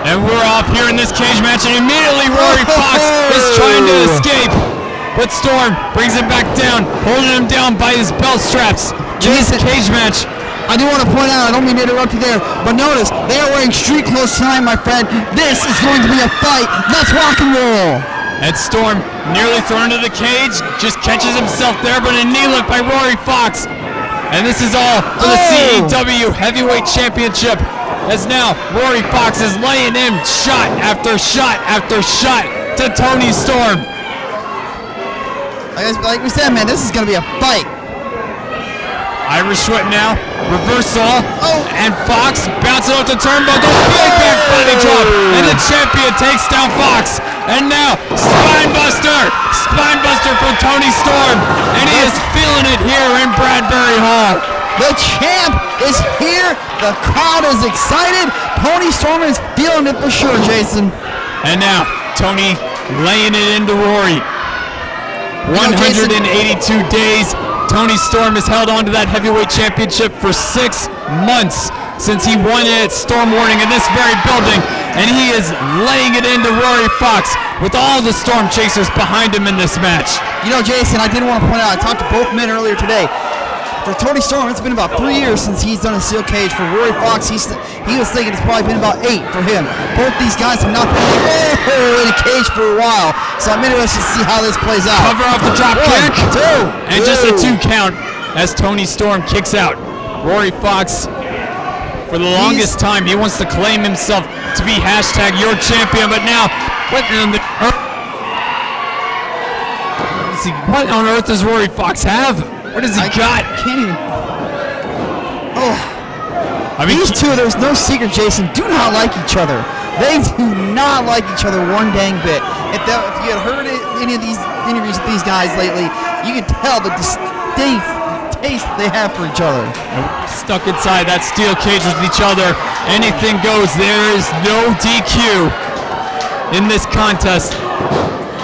And we're off here in this cage match, and immediately Rory Fox is trying to escape. But Storm brings him back down, holding him down by his belt straps. Jason, cage match. I do want to point out, I don't mean to interrupt you there, but notice, they are wearing street clothes tonight, my friend. This is going to be a fight. Let's rock and roll. And Storm, nearly thrown into the cage, just catches himself there, but a knee lift by Rory Fox. And this is all for the CEW Heavyweight Championship. As now, Rory Fox is laying in shot after shot after shot to Tony Storm. Like we said, man, this is going to be a fight. Irish whip now, reversal, and Fox bouncing off the turnbuckle, big back body drop, and the champion takes down Fox. And now, spine buster for Tony Storm, and he is feeling it here in Bradbury Hall. The champ is here. The crowd is excited. Tony Storm is feeling it for sure, Jason. And now, Tony laying it into Rory. 182 days. Tony Storm has held on to that heavyweight championship for 6 months since he won it at Storm Warning in this very building. And he is laying it into Rory Fox with all the Storm Chasers behind him in this match. You know, Jason, I did want to point out, I talked to both men earlier today. For Tony Storm, it's been about 3 years since he's done a steel cage. For Rory Fox, he was thinking it's probably been about 8 for him. Both these guys have not been in a cage for a while, so I'm interested to see how this plays out. Cover off the drop kick, and just a 2 count as Tony Storm kicks out. Rory Fox, for the longest time, he wants to claim himself to be hashtag your champion, but now, what on earth does Rory Fox have? What does he got? Can't even. I mean, these two, there's no secret, Jason, do not like each other. They do not like each other one dang bit. If you had heard any of these interviews with these guys lately, you could tell the distinct taste they have for each other. Stuck inside that steel cage with each other. Anything goes. There is no DQ in this contest.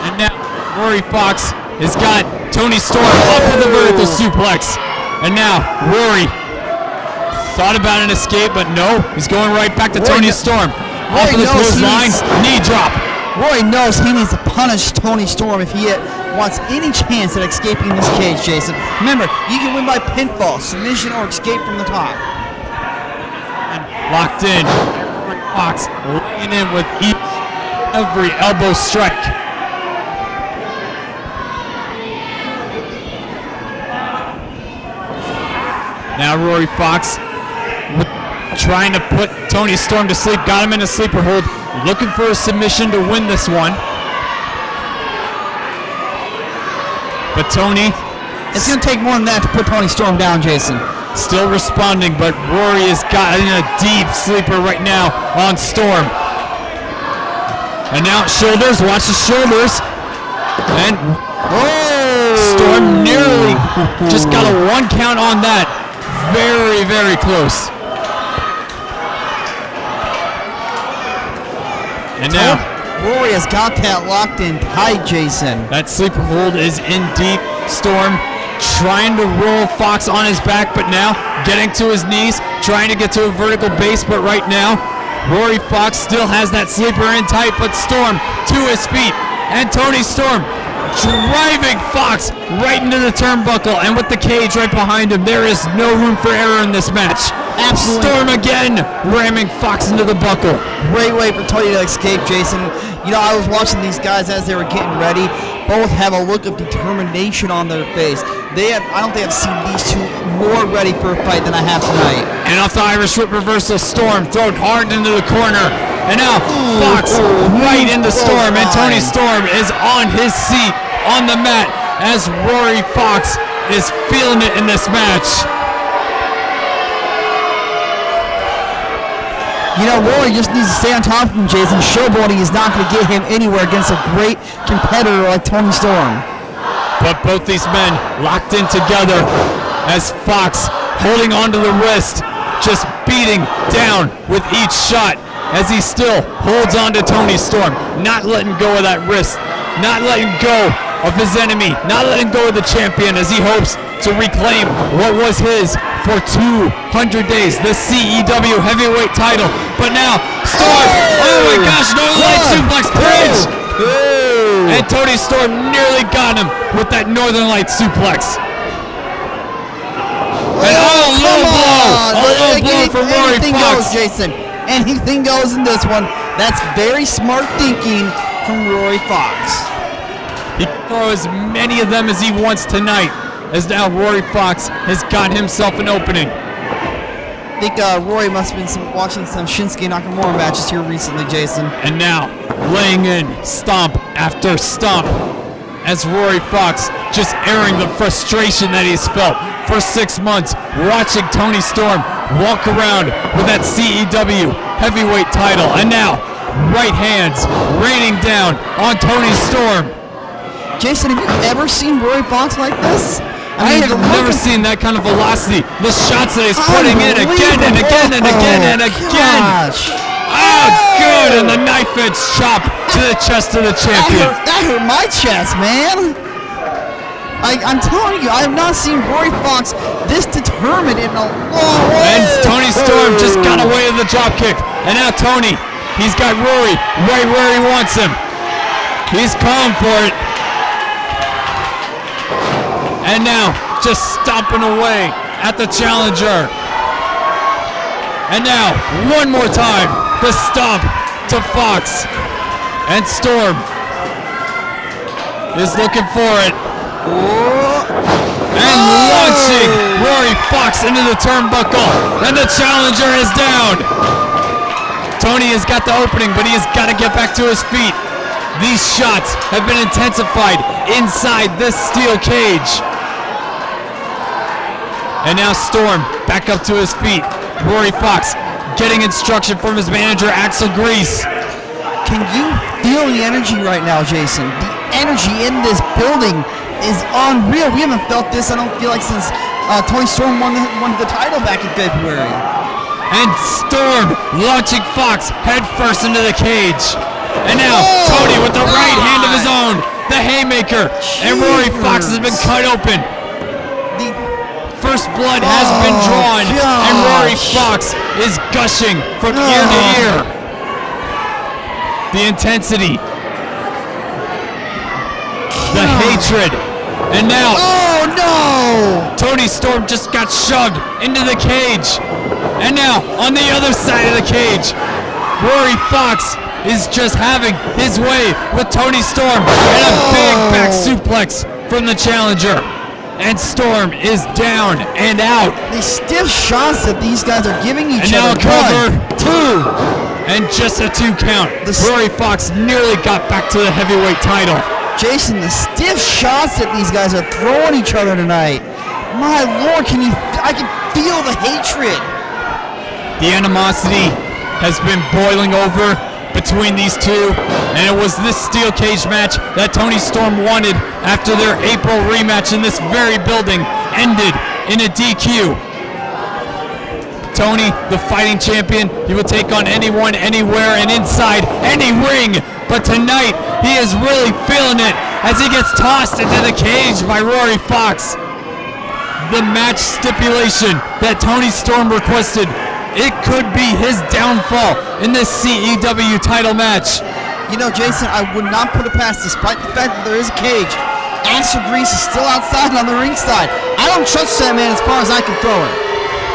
And now Rory Fox has got Tony Storm up with a vertical suplex. And now Rory thought about an escape, but no, he's going right back to Tony Storm. Off of the clothesline, knee drop. Rory knows he needs to punish Tony Storm if he wants any chance at escaping this cage, Jason. Remember, you can win by pinfall, submission, or escape from the top. And locked in. Fox laying in with every elbow strike. Now Rory Fox trying to put Tony Storm to sleep. Got him in a sleeper hold. Looking for a submission to win this one. But Tony... It's going to take more than that to put Tony Storm down, Jason. Still responding, but Rory has got a deep sleeper right now on Storm. And now shoulders. Watch the shoulders. And Storm nearly just got a 1 count on that. Very, very close. And now Rory has got that locked in tight, Jason. That sleeper hold is in deep. Storm trying to roll Fox on his back, but now getting to his knees, trying to get to a vertical base, but right now Rory Fox still has that sleeper in tight, but Storm to his feet, and Tony Storm driving Fox right into the turnbuckle, and with the cage right behind him, there is no room for error in this match. Absolutely. Storm again ramming Fox into the buckle. Great way for Tony to escape, Jason. You know, I was watching these guys as they were getting ready. Both have a look of determination on their face. I don't think I've seen these two more ready for a fight than I have tonight. And off the Irish whip reversal, Storm thrown hard into the corner. And now Fox right into Storm, and Tony Storm is on his seat on the mat as Rory Fox is feeling it in this match. You know, Rory just needs to stay on top of him, Jason. Showboating is not going to get him anywhere against a great competitor like Tony Storm. But both these men locked in together as Fox holding onto the wrist, just beating down with each shot as he still holds on to Tony Storm, not letting go of that wrist, not letting go of his enemy, not letting go of the champion as he hopes to reclaim what was his for 200 days, the CEW heavyweight title. But now, Storm, oh my gosh, Northern Light suplex, bridge! And Tony Storm nearly got him with that Northern Light suplex. And a low blow from Rory Anything Fox. goes, Jason. Anything goes in this one. That's very smart thinking from Rory Fox. He can throw as many of them as he wants tonight, as now Rory Fox has got himself an opening. I think Rory must have been watching some Shinsuke Nakamura matches here recently, Jason. And now, laying in stomp after stomp, as Rory Fox just airing the frustration that he's felt for 6 months, watching Tony Storm walk around with that CEW heavyweight title. And now, right hands raining down on Tony Storm. Jason, have you ever seen Rory Fox like this? I have never seen that kind of velocity. The shots that he's putting in again and again and again and again. Gosh. Oh, good, and the knife edge chop to the chest of the champion. That hurt my chest, man. I'm telling you, I have not seen Rory Fox this determined in a long way. And Tony Storm just got away with the drop kick. And now Tony, he's got Rory right where he wants him. He's calling for it. And now, just stomping away at the challenger. And now, one more time, the stomp to Fox. And Storm is looking for it. And launching Rory Fox into the turnbuckle. And the challenger is down. Tony has got the opening, but he has got to get back to his feet. These shots have been intensified inside this steel cage. And now Storm back up to his feet. Rory Fox getting instruction from his manager, Axel Grease. Can you feel the energy right now, Jason? The energy in this building is unreal. We haven't felt this, I don't feel like, since Tony Storm won the title back in February. And Storm launching Fox head first into the cage. And now Tony with the right hand of his own, the haymaker. And Rory Fox has been cut open. First blood has been drawn, and Rory Fox is gushing from ear to ear. The intensity, the hatred, and now Tony Storm just got shoved into the cage. And now, on the other side of the cage, Rory Fox is just having his way with Tony Storm, and a big back suplex from the challenger. And Storm is down and out. These stiff shots that these guys are giving each other. And now a cover, 2. And just a 2 count. Rory Fox nearly got back to the heavyweight title. Jason, the stiff shots that these guys are throwing each other tonight. My Lord, I can feel the hatred. The animosity has been boiling over between these two, and it was this steel cage match that Tony Storm wanted after their April rematch in this very building ended in a DQ. Tony, the fighting champion, he will take on anyone, anywhere, and inside any ring, but tonight he is really feeling it as he gets tossed into the cage by Rory Fox. The match stipulation that Tony Storm requested, it could be his downfall in this CEW title match. You know, Jason, I would not put it past, despite the fact that there is a cage. Axel Grease is still outside on the ringside. I don't trust that man as far as I can throw him.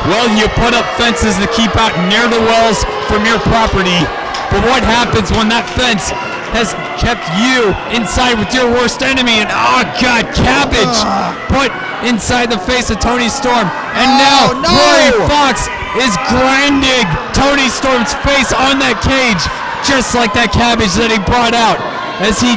Well, you put up fences to keep out ne'er-do-wells from your property, but what happens when that fence has kept you inside with your worst enemy? And oh God, cabbage put inside the face of Tony Storm. And now Rory Fox is grinding Tony Storm's face on that cage, just like that cabbage that he brought out as he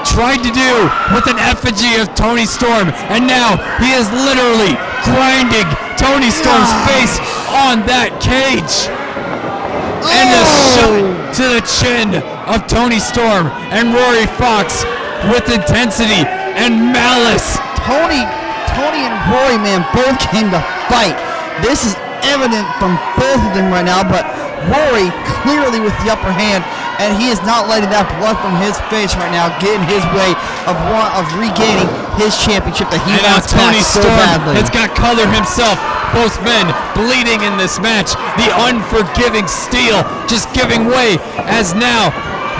tried to do with an effigy of Tony Storm. And now he is literally grinding Tony Storm's face on that cage. And a shot to the chin of Tony Storm and Rory Fox with intensity and malice. Tony and Rory, man, both came to fight. This is evident from both of them right now, but Rory clearly with the upper hand. and he is not letting that blood from his face right now get in his way of regaining his championship that he wants back so badly. Has got color himself. Both men bleeding in this match. The unforgiving steel just giving way as now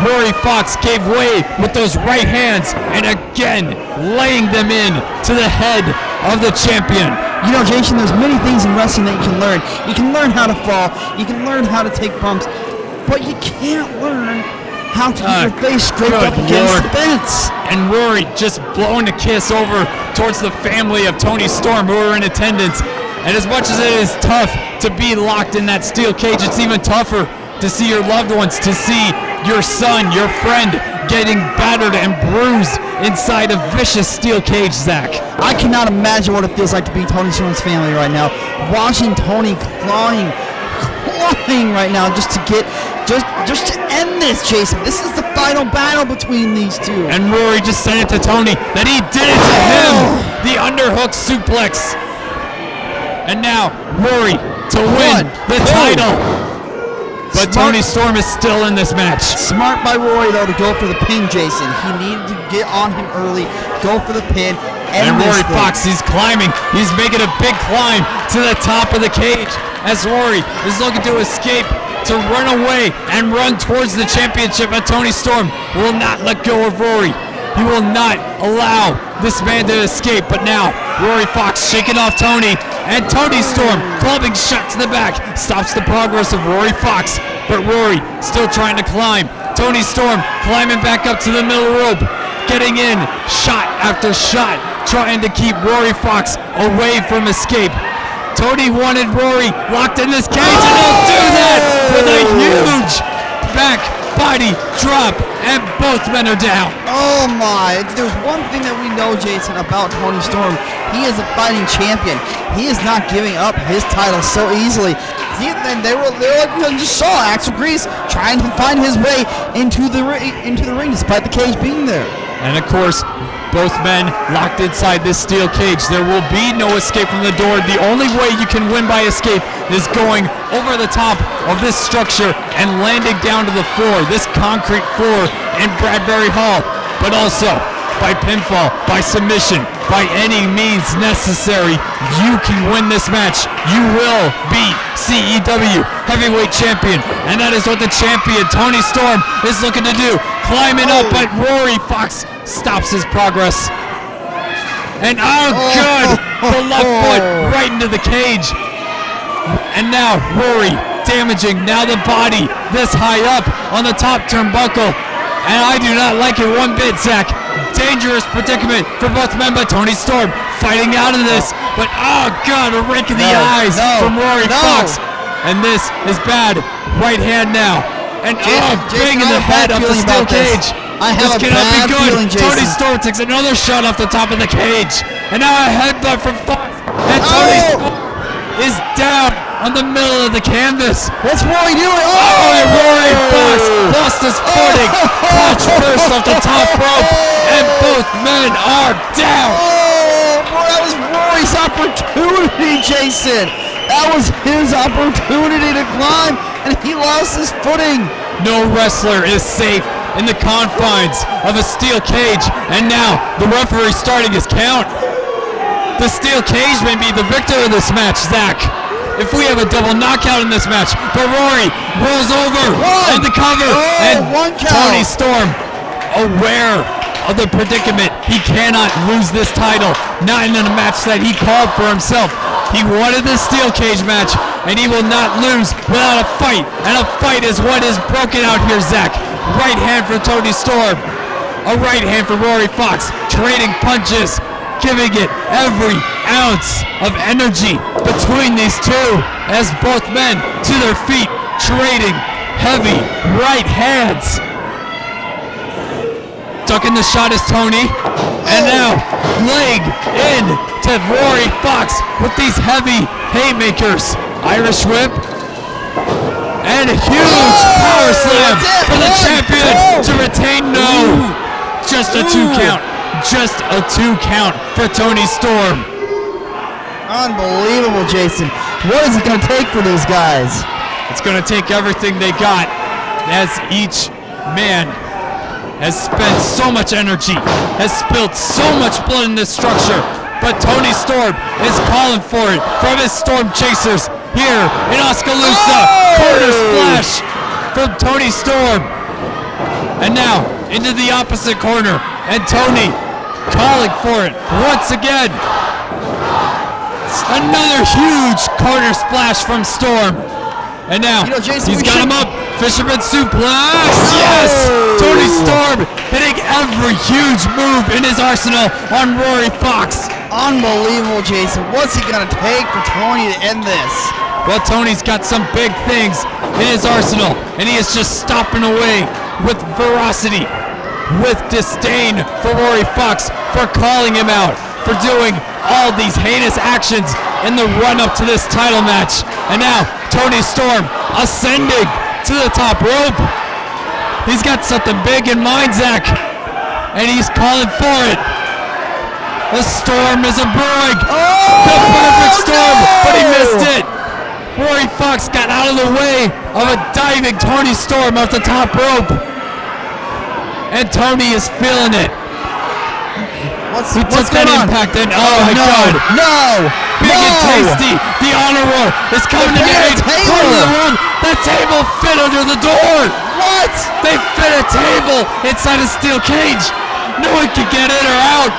Rory Fox gave way with those right hands and again laying them in to the head of the champion. You know, Jason, there's many things in wrestling that you can learn. You can learn how to fall. You can learn how to take bumps. But you can't learn how to keep your face scraped up against the fence. And Rory just blowing a kiss over towards the family of Tony Storm who are in attendance. And as much as it is tough to be locked in that steel cage, it's even tougher to see your loved ones, to see your son, your friend, getting battered and bruised inside a vicious steel cage, Zach. I cannot imagine what it feels like to be Tony Storm's family right now. Watching Tony clawing right now just to end this, Jason. This is the final battle between these two. And Rory just said it to Tony that he did it to him. The underhook suplex. And now Rory to win the title. But Tony Storm is still in this match. Smart by Rory, though, to go for the pin, Jason. He needed to get on him early, go for the pin. And Rory Fox, he's climbing. He's making a big climb to the top of the cage as Rory is looking to escape, to run away and run towards the championship. But Tony Storm will not let go of Rory. He will not allow this man to escape. But now Rory Fox shaking off Tony, and Tony Storm clubbing shot to the back stops the progress of Rory Fox. But Rory still trying to climb. Tony Storm climbing back up to the middle rope, getting in shot after shot, trying to keep Rory Fox away from escape. Tony wanted Rory locked in this cage, and he'll do that with a huge back body drop, and both men are down. Oh my, there's one thing that we know, Jason, about Tony Storm. He is a fighting champion. He is not giving up his title so easily. And they were like, you just saw Axel Grease trying to find his way into the ring despite the cage being there. And of course, both men locked inside this steel cage. There will be no escape from the door. The only way you can win by escape is going over the top of this structure and landing down to the floor, this concrete floor in Bradbury Hall. But also by pinfall, by submission, by any means necessary, you can win this match. You will beat CEW Heavyweight Champion, and that is what the champion, Tony Storm, is looking to do. Climbing up, but Rory Fox stops his progress. And good! The left foot right into the cage. And now Rory damaging now the body this high up on the top turnbuckle. And I do not like it one bit, Zach. Dangerous predicament for both men, but Tony Storm fighting out of this. But God, a rake in the eyes from Rory Fox. And this is bad. Right hand now. And bang in the head off the steel cage. This cannot be good. Tony Storm takes another shot off the top of the cage. And now a headbutt from Fox. And Tony Storm is down on the middle of the canvas. What's Rory doing? And Rory Fox lost his footing. Clutch first off the top rope. And both men are down. Boy, that was Rory's opportunity, Jason. That was his opportunity to climb, and he lost his footing. No wrestler is safe in the confines of a steel cage. And now the referee starting his count. The steel cage may be the victor of this match, Zach. If we have a double knockout in this match, but Rory rolls over and the cover, and Tony Storm aware of the predicament. He cannot lose this title, not in a match that he called for himself. He wanted this steel cage match, and he will not lose without a fight, and a fight is what is broken out here, Zach. Right hand for Tony Storm, a right hand for Rory Fox, trading punches, giving it every ounce of energy between these two as both men to their feet, trading heavy right hands. Ducking the shot is Tony, and now leg in to Rory Fox with these heavy haymakers. Irish whip, and a huge power slam for the champion to retain. No, just a 2 count. Just a 2 count for Tony Storm. Unbelievable, Jason. What is it going to take for these guys? It's going to take everything they got as each man has spent so much energy, has spilled so much blood in this structure, but Tony Storm is calling for it from his Storm Chasers here in Oskaloosa. Corner splash from Tony Storm. And now into the opposite corner, and Tony calling for it once again. Another huge corner splash from Storm. And now Jason, he's got him up. Fisherman suplex. Yes! Tony Storm hitting every huge move in his arsenal on Rory Fox. Unbelievable, Jason. What's he going to take for Tony to end this? Well, Tony's got some big things in his arsenal, and he is just stomping away with ferocity, with disdain for Rory Fox for calling him out, for doing all these heinous actions in the run-up to this title match. And now, Tony Storm ascending to the top rope. He's got something big in mind, Zach, and he's calling for it. The storm is a brewing. The perfect storm, but he missed it. Rory Fox got out of the way of a diving Tony Storm off the top rope. And Tony is feeling it. He took that impact and oh my God. No! Big and tasty. The honor roll is coming to get That table fit under the door. What? They fit a table inside a steel cage. No one can get in or out.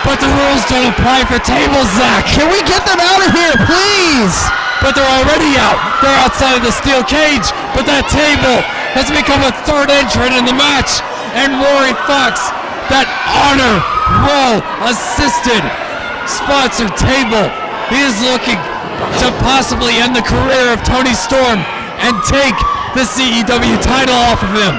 But the rules don't apply for tables, Zach. Can we get them out of here, please? But they're already out. They're outside of the steel cage. But that table has become a third entrant in the match. And Rory Fox, that honor roll assisted sponsored table, he is looking to possibly end the career of Tony Storm and take the CEW title off of him.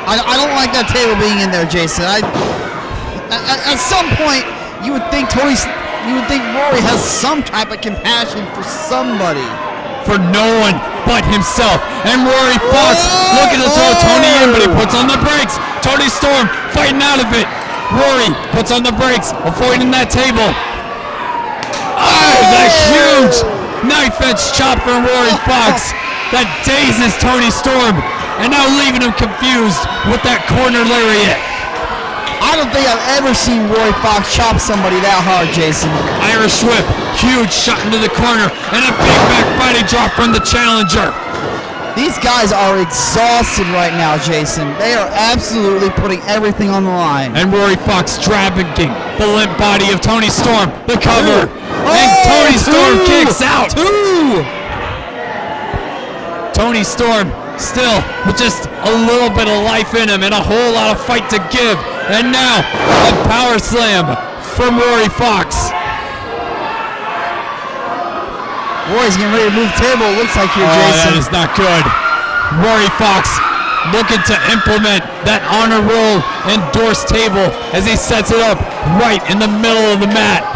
I don't like that table being in there, Jason. At some point, you would think Rory has some type of compassion for somebody. For no one but himself. And Rory Fox looking to throw Tony in, but he puts on the brakes. Tony Storm fighting out of it. Rory puts on the brakes, avoiding that table. That huge knife edge chop from Rory Fox that dazes Tony Storm, and now leaving him confused with that corner lariat. I don't think I've ever seen Rory Fox chop somebody that hard, Jason. Irish whip, huge shot into the corner, and a big back body drop from the challenger. These guys are exhausted right now, Jason. They are absolutely putting everything on the line. And Rory Fox dragging the limp body of Tony Storm, the cover. And Tony Storm kicks out. Tony Storm still with just a little bit of life in him and a whole lot of fight to give. And now a power slam from Rory Fox. Rory's getting ready to move the table, it looks like here, Jason. That is not good. Rory Fox looking to implement that honor roll endorsed table as he sets it up right in the middle of the mat.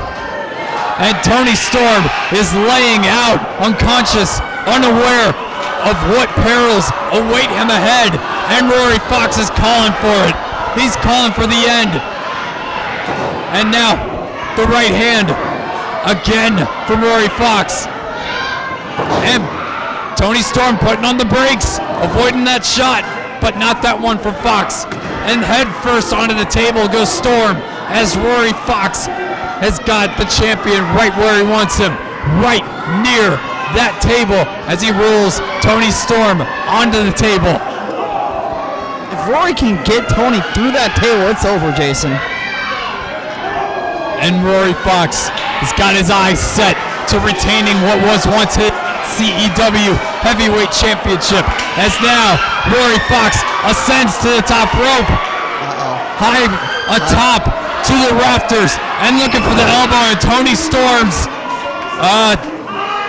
And Tony Storm is laying out unconscious, unaware of what perils await him ahead. And Rory Fox is calling for it. He's calling for the end. And now the right hand again from Rory Fox. And Tony Storm putting on the brakes, avoiding that shot, but not that one for Fox. And head first onto the table goes Storm as Rory Fox has got the champion right where he wants him, right near that table as he rolls Tony Storm onto the table. If Rory can get Tony through that table, it's over, Jason. And Rory Fox has got his eyes set to retaining what was once his CEW Heavyweight Championship, as now Rory Fox ascends to the top rope, high atop to the rafters, and looking for the elbow in Tony Storm's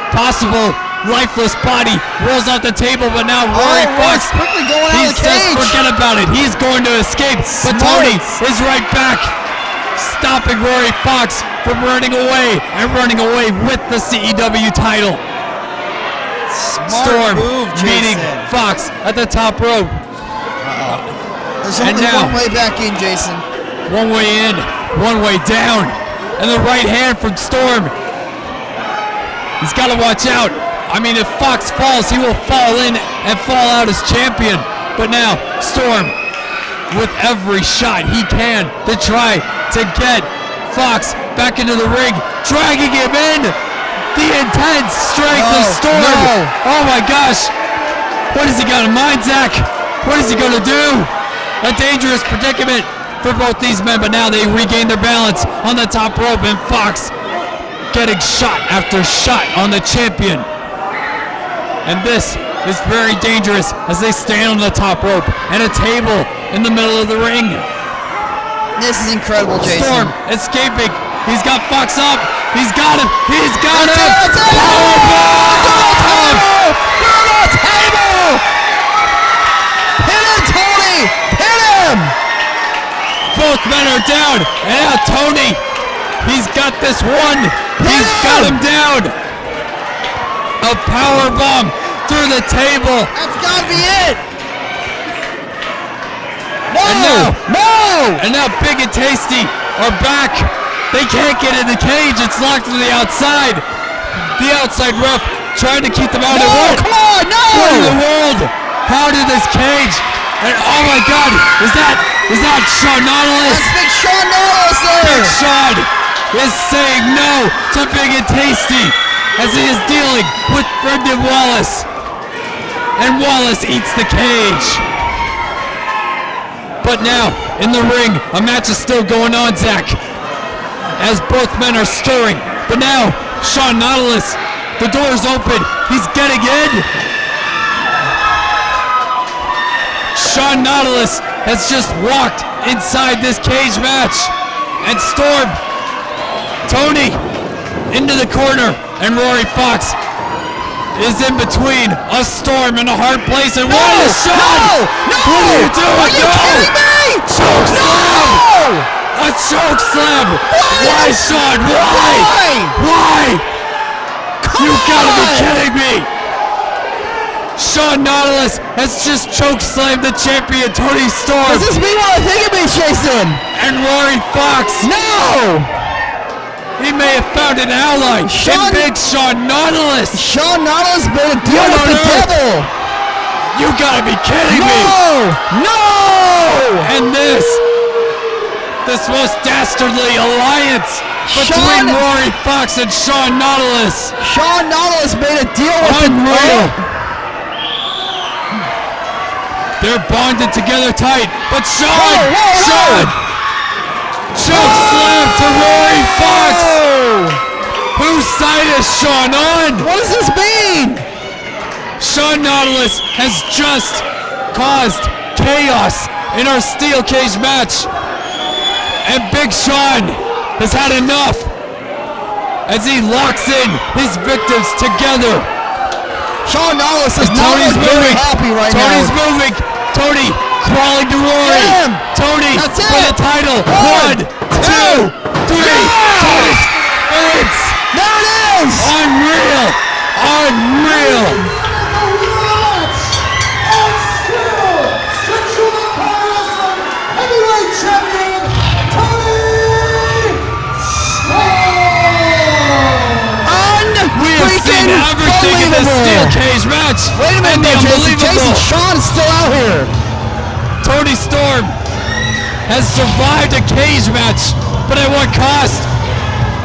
possible lifeless body rolls off the table, but now Rory Fox, quickly going out of the says cage. forget about it, he's going to escape, but Tony is right back, stopping Rory Fox from running away, and running away with the CEW title. Storm meeting Fox at the top rope. There's only one way back in, Jason. One way in, one way down. And the right hand from Storm. He's got to watch out. I mean, if Fox falls, he will fall in and fall out as champion. But now, Storm, with every shot he can to try to get Fox back into the ring, dragging him in. The intense strength of Storm. No. Oh my gosh. What has he got in mind, Zach? What is he going to do? A dangerous predicament for both these men, but now they regain their balance on the top rope, and Fox getting shot after shot on the champion. And this is very dangerous as they stand on the top rope and a table in the middle of the ring. This is incredible, Jason. Storm escaping. He's got Fox up. He's got him. He's got him. That's it. Powerbomb! Through the table! Hit him, Tony! Hit him! Both men are down. And now Tony, he's got this one. He's got him down. A powerbomb through the table. That's gotta be it! And now Big and Tasty are back. They can't get in the cage. It's locked to the outside. The outside ref trying to keep them out. Come on, no! What in the world? How did this cage? And oh my God, is that Shawn Nautilus? That's Big Shawn Nautilus there! Big Shawn is saying no to Big and Tasty as he is dealing with Brendan Wallace. And Wallace eats the cage. But now, in the ring, a match is still going on, Zach, as both men are stirring. But now, Shawn Nautilus, the door is open. He's getting in. Shawn Nautilus has just walked inside this cage match. And Storm, Tony, into the corner, and Rory Fox is in between a Storm and a hard place. And what is Shawn? No! What are you doing? Are you kidding me? Choke slam! A choke slam! Why, Shawn? Why? You gotta be kidding me! Shawn Nautilus has just choke slammed the champion Tony Storm. Does this mean what I think it means, Jason? And Rory Fox. No! He may have found an ally in Big Shawn Nautilus. Shawn Nautilus made a deal with the devil. You gotta be kidding me! No! And this most dastardly alliance between Rory Fox and Shawn Nautilus. Shawn Nautilus made a deal with Unreal. They're bonded together tight, but Shawn! Choke slam to Rory Fox! Whose side is Shawn on? What does this mean? Shawn Nautilus has just caused chaos in our steel cage match. And Big Shawn has had enough as he locks in his victims together. Shawn Nautilus is Tony's very moving. happy right Tony's now. moving. Tony crawling to Rory. Get him. Tony That's for it. the title. 1, 2, 3. Yeah. Tony wins. There it is. Unreal. Everything in this steel cage match. Wait a minute, Jason. Shawn is still out here. Tony Storm has survived a cage match, but at what cost?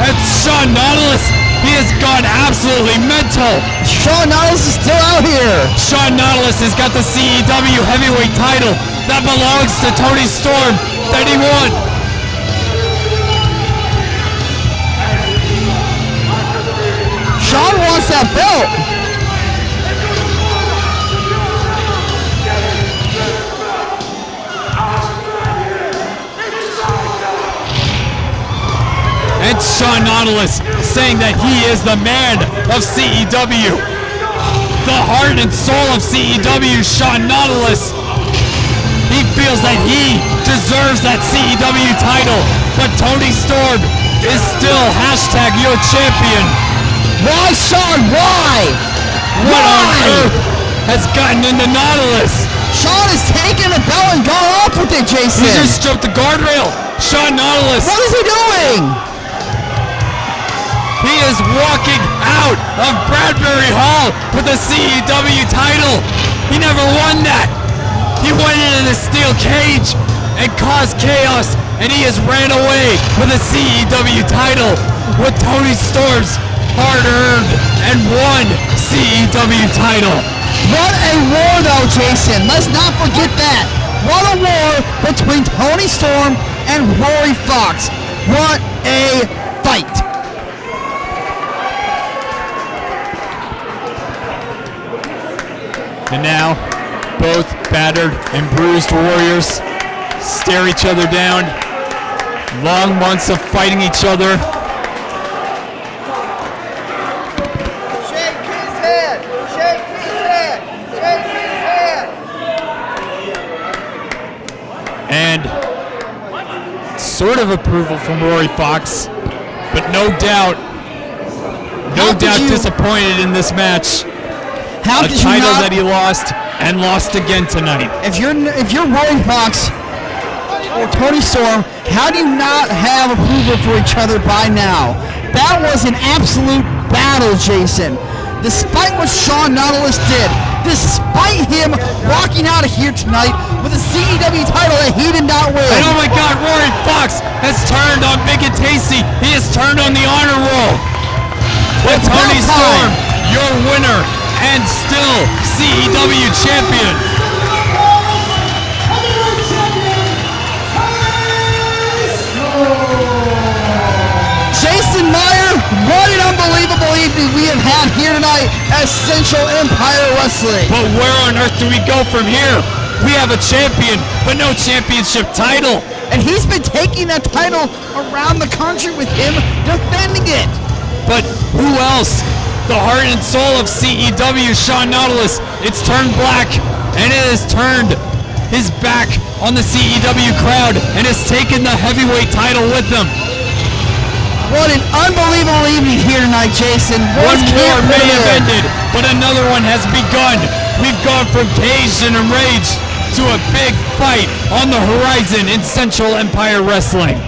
And Shawn Nautilus, he has gone absolutely mental. Shawn Nautilus is still out here. Shawn Nautilus has got the CEW heavyweight title that belongs to Tony Storm that he won. Shawn wants that belt. And Shawn Nautilus saying that he is the man of CEW. The heart and soul of CEW, Shawn Nautilus. He feels that he deserves that CEW title, but Tony Storm is still #your champion. Why, Shawn? Why? What on earth has gotten into Nautilus? Shawn is taking the belt and gone off with it, Jason. He just jumped the guardrail. Shawn Nautilus. What is he doing? He is walking out of Bradbury Hall with the CEW title. He never won that. He went into the steel cage and caused chaos, and he has ran away with a CEW title with Tony Storm's hard-earned and won CEW title. What a war, though, Jason. Let's not forget that. What a war between Tony Storm and Rory Fox. What a fight. And now, both battered and bruised warriors stare each other down. Long months of fighting each other. Shake his head. Shake his head. Shake his head. And sort of approval from Rory Fox, but no doubt disappointed in this match. How A did you title not? that he lost and lost again tonight. If you're Rory Fox or Tony Storm, how do you not have approval for each other by now? That was an absolute battle, Jason. Despite what Shawn Nautilus did, despite him walking out of here tonight with a CEW title that he did not win. And oh my God, Rory Fox has turned on Big and Tasty. He has turned on the honor roll. With It's Tony about Storm, time. your winner and still CEW champion. Jason Meyer, what an unbelievable evening we have had here tonight at Central Empire Wrestling. But where on earth do we go from here? We have a champion, but no championship title. And he's been taking that title around the country with him defending it. But who else? The heart and soul of CEW, Shawn Nautilus. It's turned black, and it has turned his back on the CEW crowd and has taken the heavyweight title with them. What an unbelievable evening here tonight, Jason. One What more can't may put it have in? ended, but another one has begun. We've gone from caged and enraged to a big fight on the horizon in Central Empire Wrestling.